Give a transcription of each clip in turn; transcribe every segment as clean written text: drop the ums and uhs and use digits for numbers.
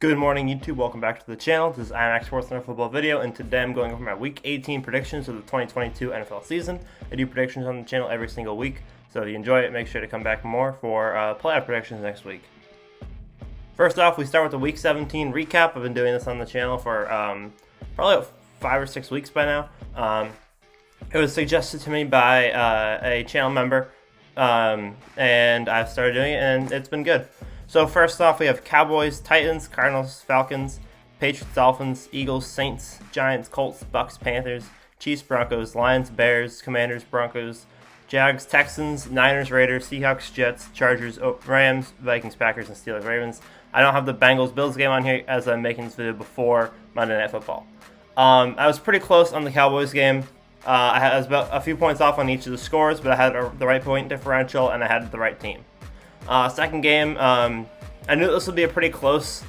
Good morning, YouTube. Welcome back to the channel. This is IMAX Sports Center Football video, and today I'm going over my Week 18 predictions of the 2022 NFL season. I do predictions on the channel every single week, so if you enjoy it, make sure to come back more for playoff predictions next week. First off, we start with the Week 17 recap. I've been doing this on the channel for probably 5 or 6 weeks by now. It was suggested to me by a channel member, and I've started doing it, and it's been good. So first off, we have Cowboys, Titans, Cardinals, Falcons, Patriots, Dolphins, Eagles, Saints, Giants, Colts, Bucks, Panthers, Chiefs, Broncos, Lions, Bears, Commanders, Broncos, Jags, Texans, Niners, Raiders, Seahawks, Jets, Chargers, Rams, Vikings, Packers, and Steelers, Ravens. I don't have the Bengals-Bills game on here as I'm making this video before Monday Night Football. I was pretty close on the Cowboys game. I was about a few points off on each of the scores, but I had the right point differential and I had the right team. Second game, I knew this would be a pretty close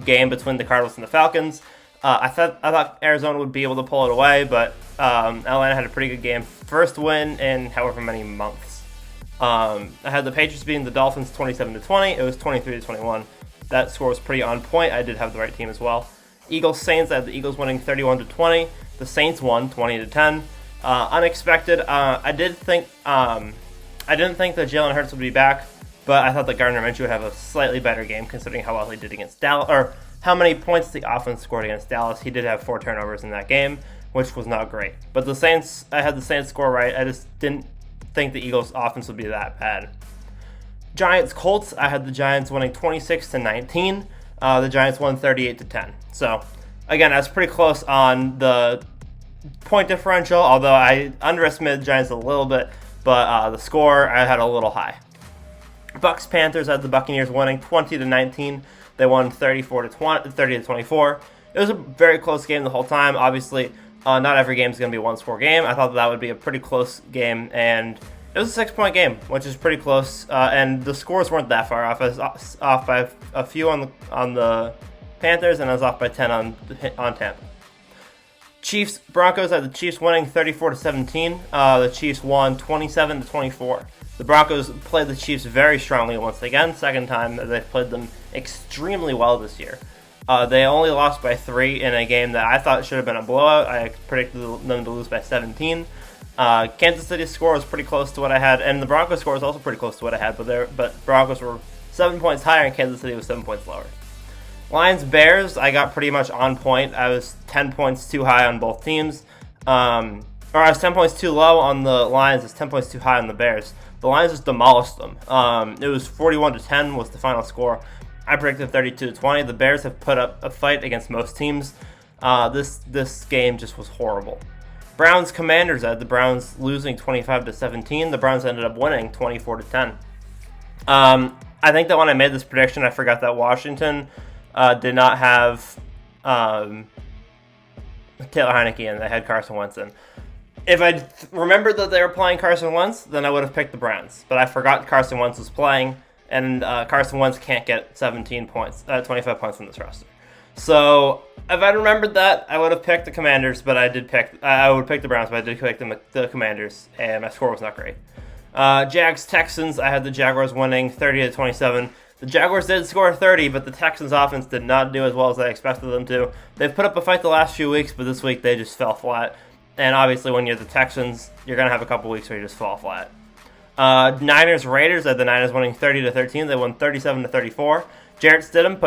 game between the Cardinals and the Falcons. I thought Arizona would be able to pull it away, but Atlanta had a pretty good game. First win in however many months. I had the Patriots beating the Dolphins 27-20. It was 23-21. That score was pretty on point. I did have the right team as well. Eagles Saints, I had the Eagles winning 31-20. The Saints won 20-10. Unexpected. I didn't think that Jalen Hurts would be back, but I thought that Gardner Minshew would have a slightly better game considering how well he did against Dallas, or how many points the offense scored against Dallas. He did have 4 turnovers in that game, which was not great. But the Saints, I had the Saints score right. I just didn't think the Eagles' offense would be that bad. Giants Colts, I had the Giants winning 26-19. The Giants won 38-10. So again, I was pretty close on the point differential, although I underestimated the Giants a little bit. But the score I had a little high. Bucks Panthers, I had the Buccaneers winning 20-19. They won 30-24. It was a very close game the whole time. Obviously, not every game is going to be a one-score game. I thought that would be a pretty close game, and it was a 6-point game, which is pretty close. And the scores weren't that far off. I was off by a few on the Panthers, and I was off by 10 on Tampa. Chiefs Broncos, I had the Chiefs winning 34-17. The Chiefs won 27-24. The Broncos played the Chiefs very strongly once again. Second time that they've played them extremely well this year. They only lost by 3 in a game that I thought should have been a blowout. I predicted them to lose by 17. Kansas City's score was pretty close to what I had, and the Broncos score was also pretty close to what I had. But Broncos were 7 points higher, and Kansas City was 7 points lower. Lions Bears, I got pretty much on point. I was 10 points too high on both teams. I was 10 points too low on the Lions. It's 10 points too high on the Bears. The Lions just demolished them. It was 41-10 was the final score. I predicted 32-20. The Bears have put up a fight against most teams. This game just was horrible. Browns Commanders, I had the Browns losing 25-17. The Browns ended up winning 24-10. I think that when I made this prediction, I forgot that Washington did not have Taylor Heineke, and they had Carson Wentz in. If I remembered that they were playing Carson Wentz, then I would have picked the Browns. But I forgot Carson Wentz was playing, and Carson Wentz can't get 25 points from this roster. So if I remembered that, I would have picked the Commanders, but I would pick the Browns, but I did pick the Commanders, and my score was not great. Jags Texans, I had the Jaguars winning 30-27. The Jaguars did score 30, but the Texans' offense did not do as well as I expected them to. They've put up a fight the last few weeks, but this week they just fell flat. And obviously, when you're the Texans, you're going to have a couple weeks where you just fall flat. Niners Raiders, I had the Niners winning 30-13. They won 37-34. Jarrett Stidham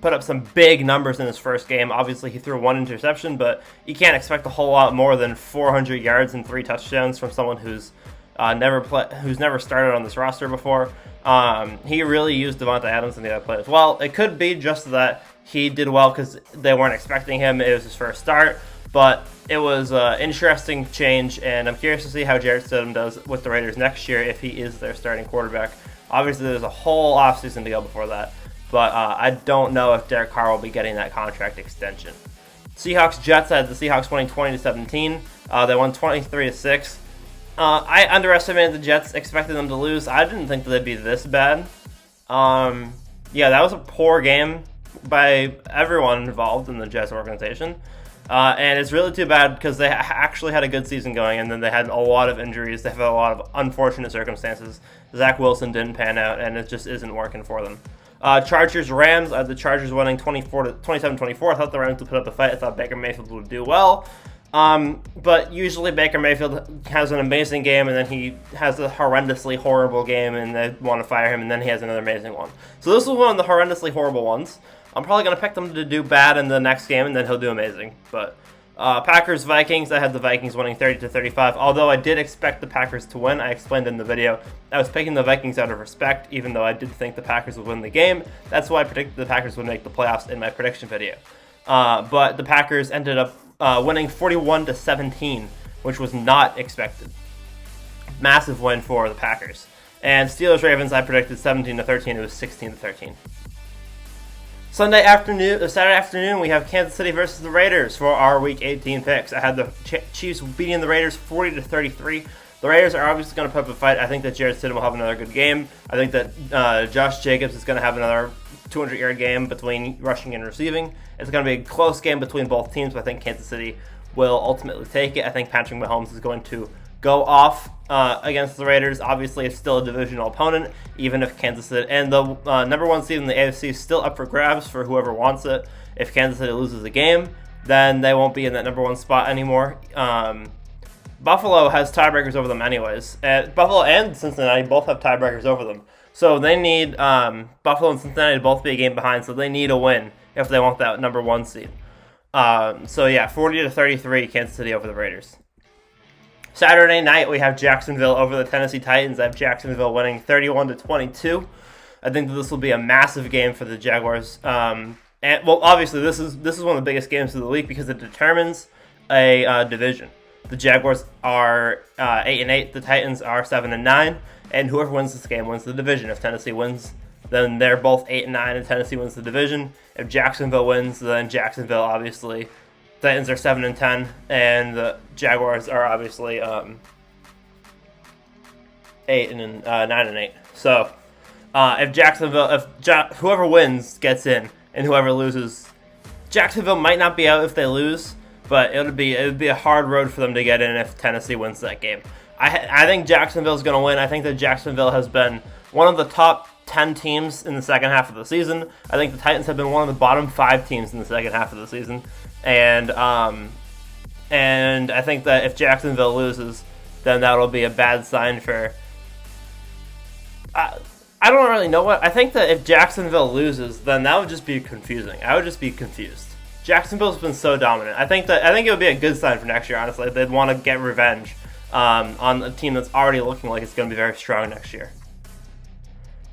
put up some big numbers in his first game. Obviously, he threw 1 interception, but you can't expect a whole lot more than 400 yards and 3 touchdowns from someone who's never started on this roster before. He really used Devontae Adams in the other play as well. It could be just that he did well because they weren't expecting him. It was his first start, but it was an interesting change, and I'm curious to see how Jarrett Stidham does with the Raiders next year if he is their starting quarterback. Obviously, there's a whole offseason to go before that, but I don't know if Derek Carr will be getting that contract extension. Seahawks Jets, I had the Seahawks winning 20-17. They won 23-6. I underestimated the Jets, expected them to lose. I didn't think that they'd be this bad. Yeah, that was a poor game by everyone involved in the Jets organization. And it's really too bad because they actually had a good season going, and then they had a lot of injuries. They have a lot of unfortunate circumstances. Zach Wilson didn't pan out, and it just isn't working for them. Chargers Rams. I had the Chargers winning 27-24. I thought the Rams would put up the fight. I thought Baker Mayfield would do well. But usually Baker Mayfield has an amazing game, and then he has a horrendously horrible game, and they want to fire him, and then he has another amazing one. So this was one of the horrendously horrible ones. I'm probably going to pick them to do bad in the next game, and then he'll do amazing. But Packers Vikings, I had the Vikings winning 30-35. Although I did expect the Packers to win, I explained in the video, I was picking the Vikings out of respect, even though I did think the Packers would win the game. That's why I predicted the Packers would make the playoffs in my prediction video. But the Packers ended up winning 41-17, which was not expected. Massive win for the Packers. And Steelers Ravens, I predicted 17-13. It was 16-13. Saturday afternoon, we have Kansas City versus the Raiders for our Week 18 picks. I had the Chiefs beating the Raiders 40-33. The Raiders are obviously going to put up a fight. I think that Jarrett Stidham will have another good game. I think that Josh Jacobs is going to have another 200-yard game between rushing and receiving. It's going to be a close game between both teams, but I think Kansas City will ultimately take it. I think Patrick Mahomes is going to go off against the Raiders. Obviously, it's still a divisional opponent, even if Kansas City and the number one seed in the AFC is still up for grabs for whoever wants it. If Kansas City loses a game, then they won't be in that number one spot anymore. Buffalo has tiebreakers over them anyways. Buffalo and Cincinnati both have tiebreakers over them. So they need Buffalo and Cincinnati to both be a game behind, so they need a win if they want that number one seed. So yeah, 40-33, Kansas City over the Raiders. Saturday night, we have Jacksonville over the Tennessee Titans. I have Jacksonville winning 31-22. I think that this will be a massive game for the Jaguars. Obviously, this is one of the biggest games of the week because it determines a division. The Jaguars are 8-8. The Titans are 7-9. And whoever wins this game wins the division. If Tennessee wins, then they're both 8-9, and Tennessee wins the division. If Jacksonville wins, then Jacksonville obviously. Titans are 7-10, and the Jaguars are obviously 9-8. So if whoever wins gets in, and whoever loses, Jacksonville might not be out if they lose, but it would be a hard road for them to get in if Tennessee wins that game. I think Jacksonville's going to win. I think that Jacksonville has been one of the top 10 teams in the second half of the season. I think the Titans have been one of the bottom 5 teams in the second half of the season. And I think that if Jacksonville loses, then that'll be a bad sign for... I don't really know what... I think that if Jacksonville loses, then that would just be confusing. I would just be confused. Jacksonville's been so dominant. I think it would be a good sign for next year, honestly. They'd want to get revenge on a team that's already looking like it's going to be very strong next year.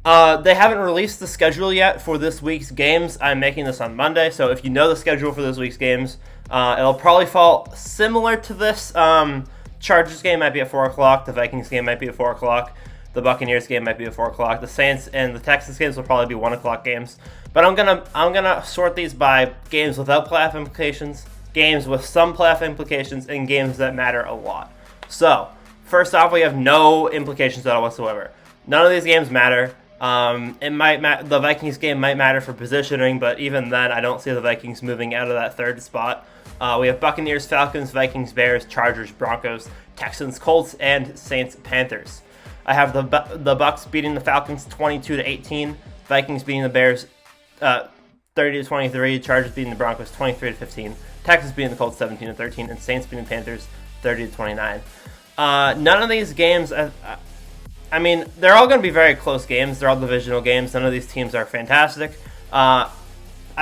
They haven't released the schedule yet for this week's games. I'm making this on Monday, so if you know the schedule for this week's games, it'll probably fall similar to this. Chargers game might be at 4 o'clock. The Vikings game might be at 4 o'clock. The Buccaneers game might be at 4 o'clock. The Saints and the Texans games will probably be 1 o'clock games. But I'm gonna sort these by games without playoff implications, games with some playoff implications, and games that matter a lot. So, first off, we have no implications at all whatsoever. None of these games matter. The Vikings game might matter for positioning, but even then, I don't see the Vikings moving out of that third spot. We have Buccaneers, Falcons, Vikings, Bears, Chargers, Broncos, Texans, Colts, and Saints, Panthers. I have the Bucs beating the Falcons 22-18, Vikings beating the Bears 30-23, Chargers beating the Broncos 23-15, Texans beating the Colts 17-13, and Saints beating the Panthers 30-29. None of these games, they're all going to be very close games. They're all divisional games. None of these teams are fantastic. I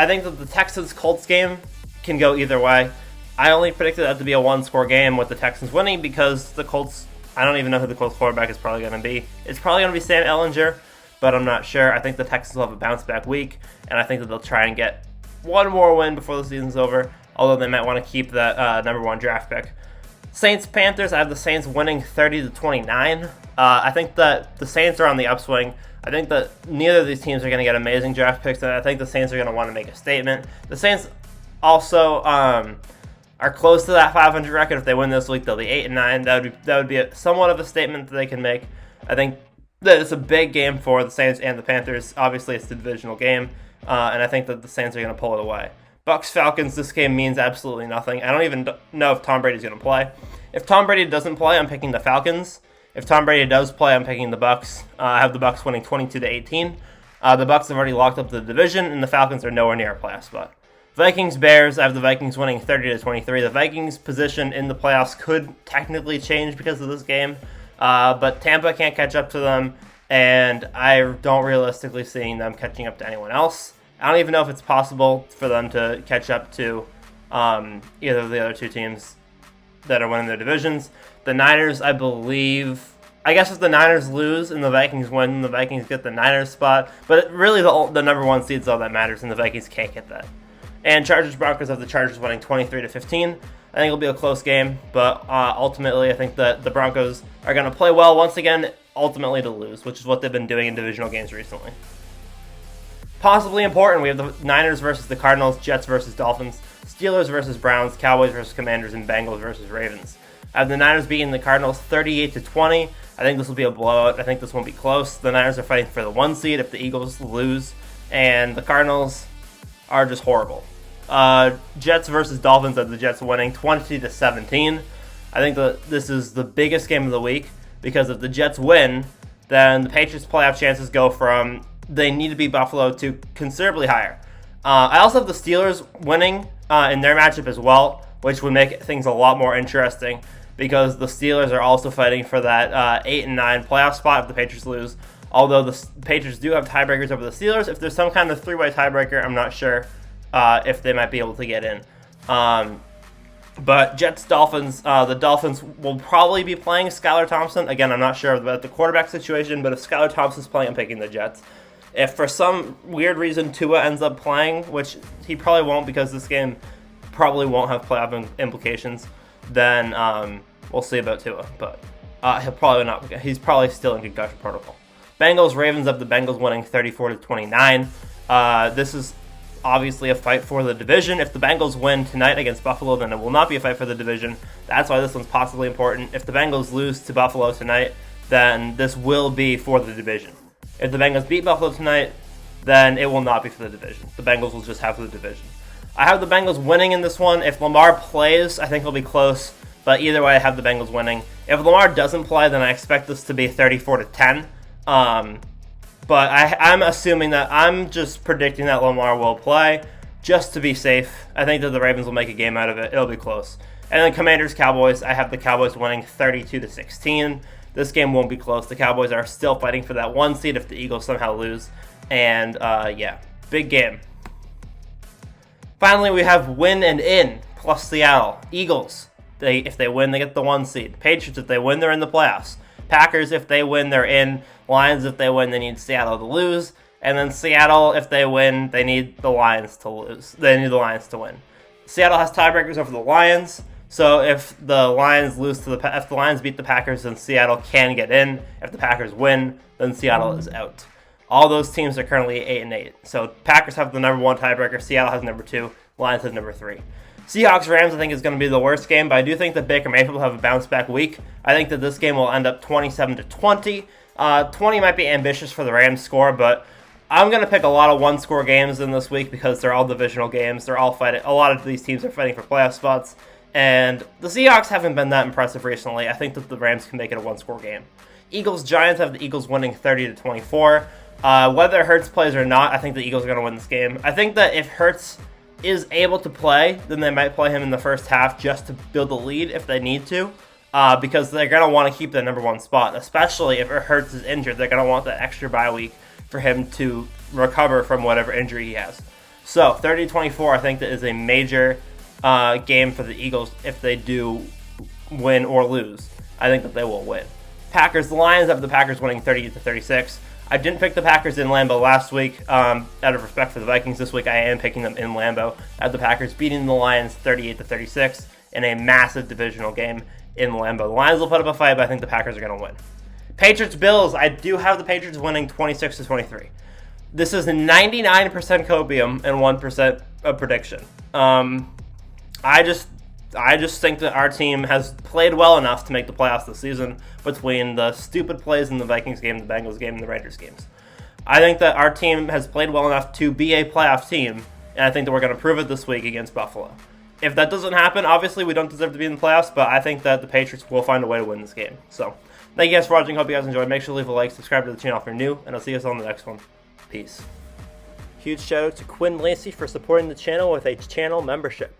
think that the Texans-Colts game can go either way. I only predicted that to be a one-score game with the Texans winning because the Colts, I don't even know who the Colts quarterback is probably going to be. It's probably going to be Sam Ehlinger, but I'm not sure. I think the Texans will have a bounce-back week, and I think that they'll try and get one more win before the season's over, although they might want to keep that number one draft pick. Saints-Panthers, I have the Saints winning 30-29. I think that the Saints are on the upswing. I think that neither of these teams are going to get amazing draft picks, and I think the Saints are going to want to make a statement. The Saints also are close to that 500 record. If they win this week, they'll be 8-9. That would be somewhat of a statement that they can make. I think that it's a big game for the Saints and the Panthers. Obviously, it's the divisional game, and I think that the Saints are going to pull it away. Bucs-Falcons, this game means absolutely nothing. I don't even know if Tom Brady's going to play. If Tom Brady doesn't play, I'm picking the Falcons. If Tom Brady does play, I'm picking the Bucs. I have the Bucs winning 22-18. The Bucks have already locked up the division, and the Falcons are nowhere near a playoff spot. Vikings-Bears, I have the Vikings winning 30-23. The Vikings' position in the playoffs could technically change because of this game, but Tampa can't catch up to them, and I don't realistically see them catching up to anyone else. I don't even know if it's possible for them to catch up to either of the other two teams that are winning their divisions. The Niners, I guess if the Niners lose and the Vikings win, the Vikings get the Niners spot. But really the number one seed is all that matters, and the Vikings can't get that. And Chargers-Broncos have the Chargers winning 23-15. I think it'll be a close game, but ultimately I think that the Broncos are going to play well once again, ultimately to lose, which is what they've been doing in divisional games recently. Possibly important, we have the Niners versus the Cardinals, Jets versus Dolphins, Steelers versus Browns, Cowboys versus Commanders, and Bengals versus Ravens. I have the Niners beating the Cardinals 38-20. I think this will be a blowout. I think this won't be close. The Niners are fighting for the 1 seed if the Eagles lose, and the Cardinals are just horrible. Jets versus Dolphins, the Jets winning 20-17. I think this is the biggest game of the week because if the Jets win, then the Patriots' playoff chances go from they need to beat Buffalo to considerably higher. I also have the Steelers winning in their matchup as well, which would make things a lot more interesting because the Steelers are also fighting for that 8-9 playoff spot if the Patriots lose. Although the Patriots do have tiebreakers over the Steelers, if there's some kind of three-way tiebreaker, I'm not sure if they might be able to get in. But Jets-Dolphins, the Dolphins will probably be playing Skylar Thompson. Again, I'm not sure about the quarterback situation, but if Skylar Thompson's playing, I'm picking the Jets. If for some weird reason Tua ends up playing, which he probably won't because this game probably won't have playoff implications, then we'll see about Tua. But he'll probably not. He's probably still in concussion protocol. Bengals-Ravens have the Bengals winning 34-29. This is obviously a fight for the division. If the Bengals win tonight against Buffalo, then it will not be a fight for the division. That's why this one's possibly important. If the Bengals lose to Buffalo tonight, then this will be for the division. If the Bengals beat Buffalo tonight, then it will not be for the division. The Bengals will just have the division. I have the Bengals winning in this one. If Lamar plays, I think it'll be close. But either way, I have the Bengals winning. If Lamar doesn't play, then I expect this to be 34-10. But I'm assuming that I'm just predicting that Lamar will play just to be safe. I think that the Ravens will make a game out of it. It'll be close. And then Commanders-Cowboys, I have the Cowboys winning 32-16. This game won't be close. The Cowboys are still fighting for that 1 seed if the Eagles somehow lose. And yeah, big game. Finally, we have win and in plus Seattle. Eagles, if they win, they get the 1 seed. Patriots, if they win, they're in the playoffs. Packers, if they win, they're in. Lions, if they win, they need Seattle to lose. And then Seattle, if they win, they need the Lions to lose. They need the Lions to win. Seattle has tiebreakers over the Lions. So if the Lions if the Lions beat the Packers, then Seattle can get in. If the Packers win, then Seattle is out. All those teams are currently 8-8. So Packers have the number 1 tiebreaker. Seattle has number 2. Lions have number 3. Seahawks-Rams, I think, is going to be the worst game, but I do think that Baker Mayfield will have a bounce-back week. I think that this game will end up 27-20. 20 might be ambitious for the Rams score, but I'm going to pick a lot of one-score games in this week because they're all divisional games. They're all fighting. A lot of these teams are fighting for playoff spots, and the Seahawks haven't been that impressive recently. I think that the Rams can make it a one-score game. Eagles-Giants have the Eagles winning 30-24. Whether Hurts plays or not, I think the Eagles are going to win this game. I think that if Hurts is able to play, then they might play him in the first half just to build a lead if they need to, because they're going to want to keep the number 1 spot, especially if Hurts is injured. They're going to want that extra bye week for him to recover from whatever injury he has. So 30-24, I think that is a major game for the Eagles if they do win or lose. I think that they will win. Packers-Lions have the Packers winning 30-36. I didn't pick the Packers in Lambeau last week out of respect for the Vikings. This week I am picking them in Lambeau. I have the Packers beating the Lions 38-36 in a massive divisional game in Lambeau. The Lions will put up a fight, but I think the Packers are going to win. Patriots-Bills, I do have the Patriots winning 26-23. This is 99% copium and 1% of prediction. I just think that our team has played well enough to make the playoffs this season between the stupid plays in the Vikings game, the Bengals game, and the Raiders games. I think that our team has played well enough to be a playoff team, and I think that we're going to prove it this week against Buffalo. If that doesn't happen, obviously we don't deserve to be in the playoffs, but I think that the Patriots will find a way to win this game. So, thank you guys for watching. Hope you guys enjoyed. Make sure to leave a like, subscribe to the channel if you're new, and I'll see you guys on the next one. Peace. Huge shout out to Quinn Lacey for supporting the channel with a channel membership.